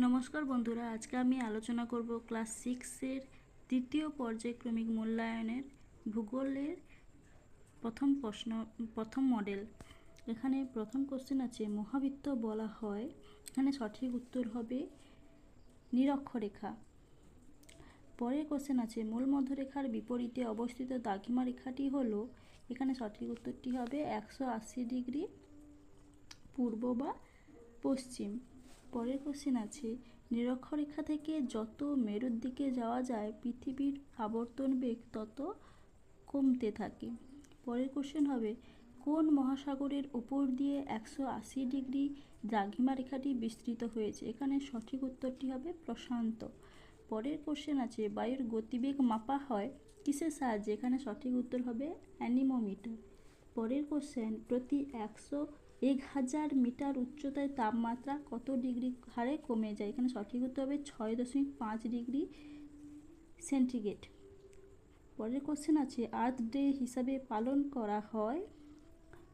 নমস্কার বন্ধুরা, আজকে আমি আলোচনা করব ক্লাস 6-এর তৃতীয় পর্যায়ক্রমিক মূল্যায়নের ভূগোলের প্রথম মডেল। এখানে প্রথম কোশ্চেন আছে, মহাবৃত্ত বলা হয়। এখানে সঠিক উত্তর হবে নিরক্ষরেখা। পরের কোশ্চেন আছে, মূল মধ্যরেখার বিপরীতে অবস্থিত দ্রাঘিমা রেখাটি হলো। এখানে সঠিক উত্তরটি হবে 180 ডিগ্রি পূর্ব বা পশ্চিম। পরের কোশ্চেন আছে, নিরক্ষরেখা থেকে যত মেরুর দিকে যাওয়া যায় পৃথিবীর আবর্তন বেগ তত কমতে থাকে। পরের কোশ্চেন হবে, কোন মহাসাগরের উপর দিয়ে 180 ডিগ্রি দ্রাঘিমা রেখাটি বিস্তৃত হয়েছে? এখানে সঠিক উত্তরটি হবে প্রশান্ত। পরের কোশ্চেন আছে, বায়ুর গতিবেগ মাপা হয় কিসের সাহায্যে? এখানে সঠিক উত্তর হবে অ্যানিমোমিটার। পরের কোশ্চেন, প্রতি 1,000 মিটার উচ্চতায় তাপমাত্রা কত ডিগ্রি হারে কমে যায়? এখানে সঠিক উত্তর হবে 6.5 ডিগ্রি সেন্টিগ্রেড। পরের কোশ্চেন আছে, আর্থ ডে হিসাবে পালন করা হয়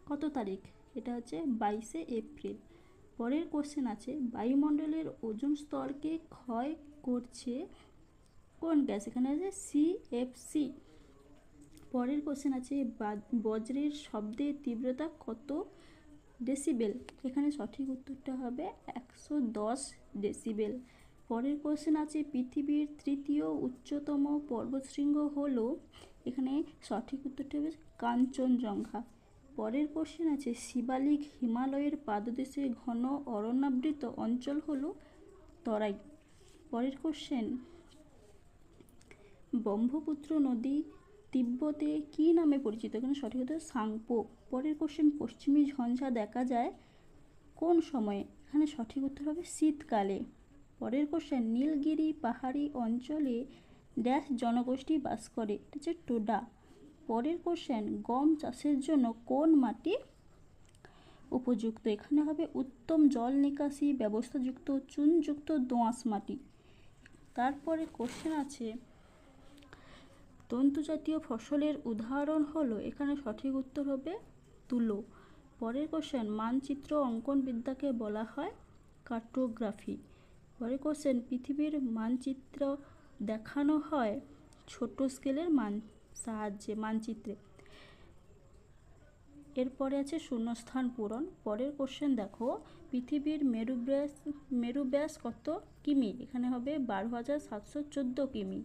কত তারিখ? এটা হচ্ছে 22শে এপ্রিল। পরের কোশ্চেন আছে, বায়ুমণ্ডলের ওজোন স্তরকে ক্ষয় করছে কোন গ্যাস? এখানে আছে CFC। পরের কোশ্চেন আছে, বজ্রের শব্দের তীব্রতা কত ডেসিবেল? এখানে সঠিক উত্তরটা হবে 110 ডেসিবেল। পরের কোশ্চেন আছে, পৃথিবীর তৃতীয় উচ্চতম পর্বতশৃঙ্গ হলো। এখানে সঠিক উত্তরটা হবে কাঞ্চনজঙ্ঘা। পরের কোশ্চেন আছে, শিবালিক হিমালয়ের পাদদেশে ঘন অরণ্যাবৃত অঞ্চল হলো তরাই। পরের কোশ্চেন, ব্রহ্মপুত্র নদী তিব্বতে কী নামে পরিচিত? এখানে সঠিক উত্তর সাংপো। পরের কোশ্চেন, পশ্চিমী ঝঞ্ঝা দেখা যায় কোন সময়ে? এখানে সঠিক উত্তর হবে শীতকালে। পরের কোশ্চেন, নীলগিরি পাহাড়ি অঞ্চলে ড্যাশ জনগোষ্ঠী বাস করে? এটা হচ্ছে টোডা। পরের কোশ্চেন, গম চাষের জন্য কোন মাটি উপযুক্ত? এখানে হবে উত্তম জল নিকাশি ব্যবস্থাযুক্ত চুনযুক্ত দোআঁশ মাটি। তারপরে কোশ্চেন আছে, তন্তুজাতীয় ফসলের উদাহরণ হলো। এখানে সঠিক উত্তর হবে তুলো। পরের কোশ্চেন, মানচিত্র অঙ্কন বিদ্যাকে বলা হয় কার্টোগ্রাফি। পরের কোশ্চেন, পৃথিবীর মানচিত্র দেখানো হয় ছোট স্কেলের মানচিত্রে। এরপরে আছে শূন্যস্থান পূরণ। পরের কোশ্চেন দেখো, পৃথিবীর মেরুব্যাস কত কিমি? এখানে হবে 12,714 কিমি।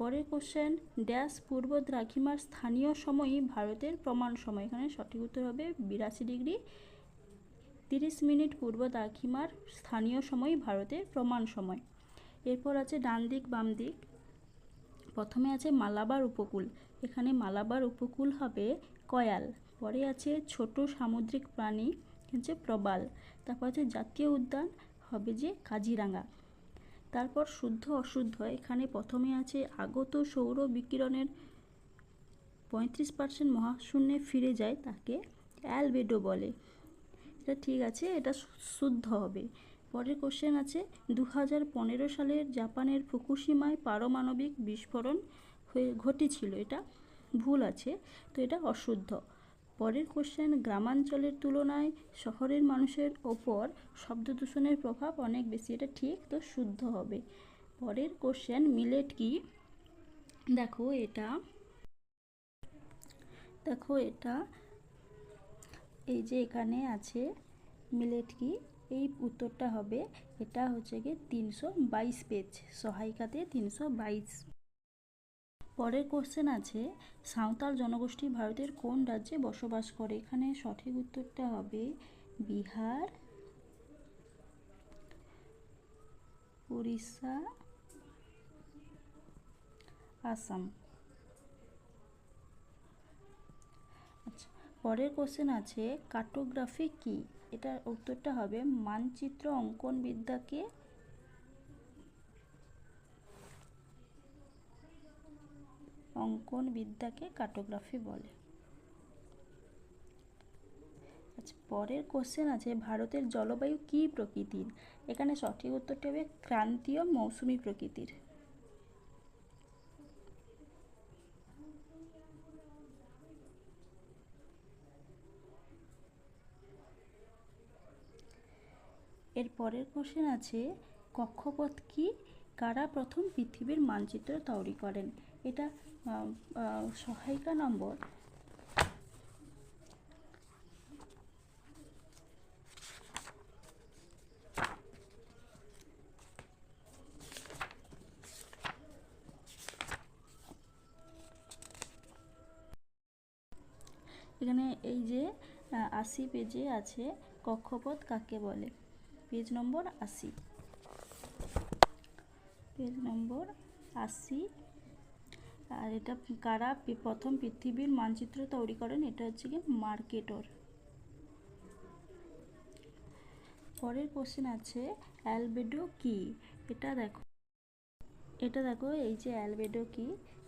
পরের কোশ্চেন, ড্যাশ পূর্ব দ্রাঘিমার স্থানীয় সময়ই ভারতের প্রমাণ সময়? এখানে সঠিক উত্তর হবে 82 ডিগ্রি 30 মিনিট পূর্ব দ্রাঘিমার স্থানীয় সময় ভারতের প্রমাণ সময়। এরপর আছে ডান দিক বাম দিক। প্রথমে আছে মালাবার উপকূল। এখানে মালাবার উপকূল হবে কয়াল। পরে আছে ছোট সামুদ্রিক প্রাণী, হচ্ছে প্রবাল। তারপর আছে জাতীয় উদ্যান, হবে যে কাজিরাঙ্গা। তারপর শুদ্ধ অশুদ্ধ, এখানে প্রথমে আছে আগত সৌর বিকিরণের 35% মহাশূন্যে ফিরে যায়, তাকে অ্যালবেডো বলে। এটা ঠিক আছে, এটা শুদ্ধ হবে। পরের কোশ্চেন আছে, 2015 সালের জাপানের ফুকুশিমায় পারমাণবিক বিস্ফোরণ ঘটেছিল। এটা ভুল আছে, তো এটা অশুদ্ধ। পরের কোশ্চেন, গ্রামাঞ্চলের তুলনায় শহরের মানুষের ওপর শব্দ দূষণের প্রভাব অনেক বেশি। এটা ঠিক, তো শুদ্ধ হবে। পরের কোশ্চেন, মিলেট কি? দেখো এটা এই যে এখানে আছে মিলেট কি, এই উত্তরটা হবে, এটা হচ্ছে গিয়ে 322 পেজ, সহায়িকাতে 322। পরের কোশ্চেন আছে, সাঁওতাল জনগোষ্ঠী ভারতের কোন রাজ্যে বসবাস করে? এখানে সঠিক উত্তরটা হবে বিহার, উড়িষ্যা, আসাম। আচ্ছা, পরের কোশ্চেন আছে, কার্টোগ্রাফি কি? এটার উত্তরটা হবে মানচিত্র অঙ্কন বিদ্যাকে কার্টোগ্রাফি বলে। আচ্ছা, পরের কোশ্চেন আছে, ভারতের জলবায়ু কি প্রকৃতির? এখানে সঠিক উত্তরটি হবে ক্রান্তীয় মৌসুমী প্রকৃতির। এর পরের কোশ্চেন আছে, কক্ষপথ কি? কারা প্রথম পৃথিবীর মানচিত্র তৈরি করেন? এটা সহায়িকা নম্বর এখানে এই যে 80 পেজে আছে কক্ষপথ কাকে বলে, পেজ নম্বর 80, পেজ নম্বর 80। আর এটা কারা প্রথম পৃথিবীর মানচিত্র তৈরি করেন? এটা হচ্ছে কি মার্কেটর। পরের কোশ্চেন আছে অ্যালবেডো কি? এটা দেখো এই যে অ্যালবেডো কি,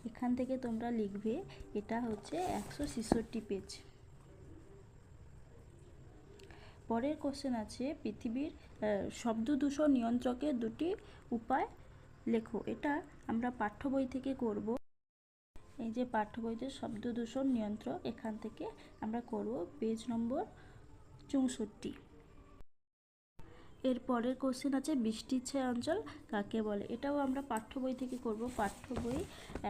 এখান থেকে তোমরা লিখবে, এটা হচ্ছে 166 পেজ। পরের কোশ্চেন আছে পৃথিবীর শব্দ দূষণ নিয়ন্ত্রকের দুটি উপায় লেখো। এটা আমরা পাঠ্য বই থেকে করব। এই যে পাঠ্য বইতে শব্দ দূষণ নিয়ন্ত্রক, এখান থেকে আমরা করব, পেজ নম্বর 64। এর পরের কোশ্চেন আছে বৃষ্টির ছায়া অঞ্চল কাকে বলে? এটাও আমরা পাঠ্য বই থেকে করব, পাঠ্য বই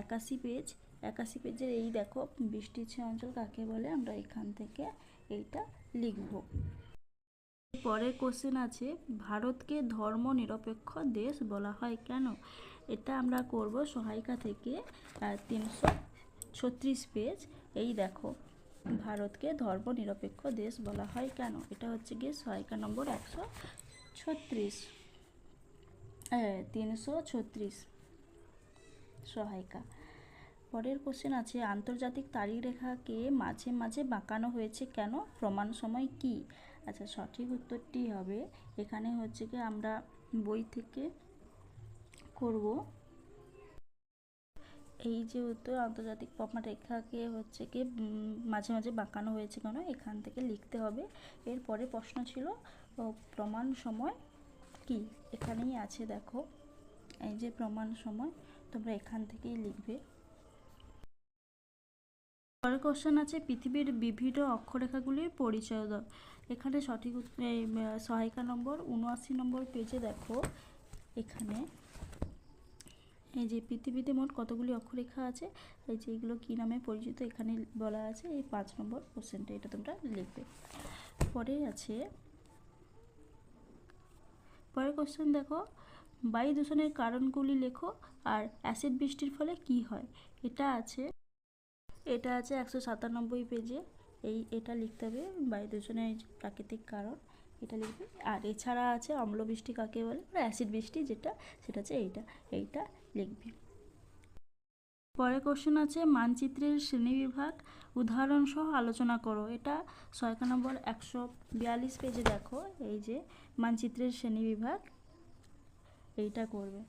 81 পেজ, 81 পেজের এই দেখো বৃষ্টির ছায়া অঞ্চল কাকে বলে, আমরা এখান থেকে এইটা লিখব। পরের কোশ্চেন আছে ভারতকে ধর্ম নিরপেক্ষ দেশ বলা হয় কেন? এটা আমরা করব সহায়িকা থেকে 336 পেজ। এই দেখো ভারতকে ধর্ম নিরপেক্ষ দেশ বলা হয় কেন? এটা হচ্ছে গিয়ে সহায়িকা নম্বর 336 সহায়িকা। পরের কোশ্চেন আছে আন্তর্জাতিক তারিখরেখাকে মাঝে মাঝে বাঁকানো হয়েছে কেন? প্রমাণ সময় কি? আচ্ছা, সঠিক উত্তরটি হবে এখানে হচ্ছে কি আমরা বই থেকে করব। এই যে উত্তর আন্তর্জাতিক রেখাকে হচ্ছে কি মাঝে মাঝে বাঁকানো হয়েছে কেন, এখান থেকে লিখতে হবে। এরপরে প্রশ্ন ছিল প্রমাণ সময় কি? এখানেই আছে দেখো এই যে প্রমাণ সময়, তোমরা এখান থেকেই লিখবে। পরের কোশ্চেন আছে পৃথিবীর বিভিন্ন অক্ষরেখাগুলির পরিচয় দাও। এখানে সঠিক সহায়িকা নম্বর 79 নম্বর পেজে দেখো, এখানে এই যে পৃথিবীতে মোট কতগুলি অক্ষরেখা আছে, এই যে এগুলো কী নামে পরিচিত এখানে বলা আছে। এই 5 নম্বর কোশ্চেনটা, এটা তোমরা লিখবে। পরের কোশ্চেন দেখো বায়ু দূষণের কারণগুলি লেখো আর অ্যাসিড বৃষ্টির ফলে কি হয়? এটা আছে 197 পেজে। এটা লিখতে হবে, বায়ু দূষণের প্রাকৃতিক কারণ, এটা লিখবে। আর এছাড়া আছে অম্লবৃষ্টি কাকে বলে, আর অ্যাসিড বৃষ্টি যেটা, সেটা হচ্ছে এইটা লিখবে। পরের কোশ্চেন আছে মানচিত্রের শ্রেণীবিভাগ উদাহরণ সহ আলোচনা করো। এটা সহায়িকা নম্বর 142 পেজে দেখো, এই যে মানচিত্রের শ্রেণীবিভাগ, এটা করবে।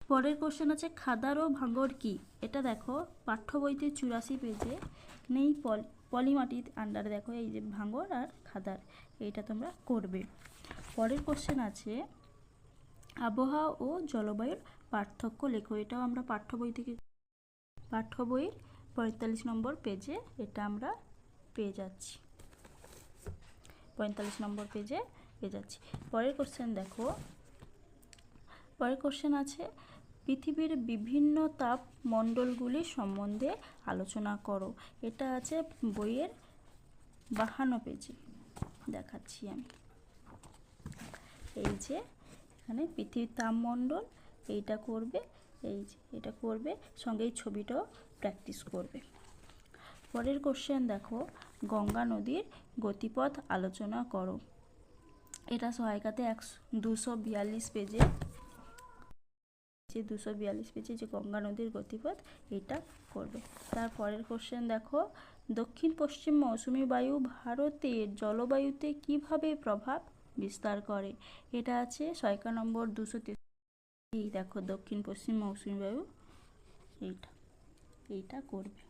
পরের কোশ্চেন আছে খাদার ও ভাঙর কি? এটা দেখো পাঠ্য বইতে 84 পেজে নেই, পলিমাটির আন্ডারে দেখো এই যে ভাঙর আর খাদার, এইটা তোমরা করবে। পরের কোশ্চেন আছে আবহাওয়া ও জলবায়ুর পার্থক্য লেখো। এটাও আমরা পাঠ্য বইয়ের 45 নম্বর পেজে এটা আমরা পেয়ে যাচ্ছি, 45 নম্বর পেজে পেয়ে যাচ্ছি। পরের কোশ্চেন দেখো, পরের কোশ্চেন আছে পৃথিবীর বিভিন্ন তাপ মণ্ডলগুলি সম্বন্ধে আলোচনা করো। এটা আছে বইয়ের 52 পেজে, দেখাচ্ছি আমি। এই যে এখানে পৃথিবীর তাপমণ্ডল, এইটা করবে, এই যে এটা করবে, সঙ্গে এই ছবিটাও প্র্যাকটিস করবে। পরের কোশ্চেন দেখো গঙ্গা নদীর গতিপথ আলোচনা করো। এটা সহায়িকাতে 242 পেজে, যে 242 পেজে যে গঙ্গা নদীর গতিপথ, এটা করবে। তারপরের কোশ্চেন দেখো দক্ষিণ পশ্চিম মৌসুমী বায়ু ভারতের জলবায়ুতে কিভাবে প্রভাব বিস্তার করে? এটা আছে সহায়িকা নম্বর 203। এই দেখো দক্ষিণ পশ্চিম মৌসুমী বায়ু, এইটা করবে।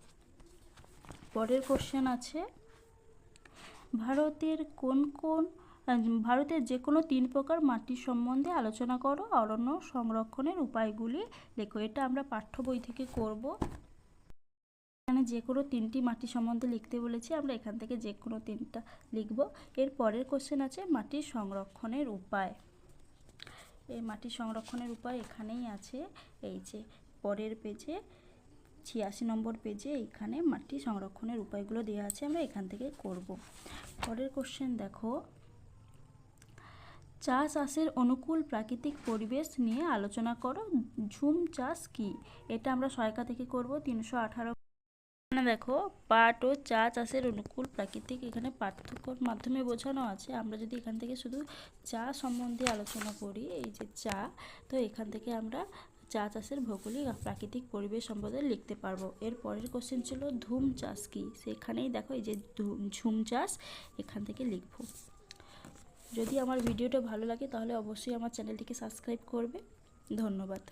পরের কোশ্চেন আছে ভারতের যে কোনো 3 প্রকার মাটির সম্বন্ধে আলোচনা করো, অরণ্য সংরক্ষণের উপায়গুলি লেখো। এটা আমরা পাঠ্য বই থেকে করব। এখানে যে কোনো 3টি মাটি সম্বন্ধে লিখতে বলেছি, আমরা এখান থেকে যে কোনো 3টা লিখব। এর পরের কোশ্চেন আছে মাটির সংরক্ষণের উপায়। এই মাটির সংরক্ষণের উপায় এখানেই আছে, এই যে পরের পেজে 86 নম্বর পেজে এখানে মাটি সংরক্ষণের উপায়গুলো দেওয়া আছে, আমরা এখান থেকে করব। পরের কোশ্চেন দেখো, চাষের অনুকূল প্রাকৃতিক পরিবেশ নিয়ে আলোচনা করো, ঝুম চাষ কি? এটা আমরা সহায়িকা থেকে করব 318। এখানে দেখো পাট ও চা চাষের অনুকূল প্রাকৃতিক, এখানে পার্থক্যর মাধ্যমে বোঝানো আছে। আমরা যদি এখান থেকে শুধু চা সম্বন্ধে আলোচনা করি, এই যে চা, তো এখান থেকে আমরা চা চাষের ভৌগোলিক প্রাকৃতিক পরিবেশ সম্বন্ধে লিখতে পারবো। এর পরের কোশ্চেন ছিল ধুম চাষ কি? সেখানেই দেখো এই যে ঝুম চাষ, এখান থেকে লিখব। যদি আমার ভিডিওটা ভালো লাগে তাহলে অবশ্যই আমার চ্যানেলটিকে সাবস্ক্রাইব করবে। ধন্যবাদ।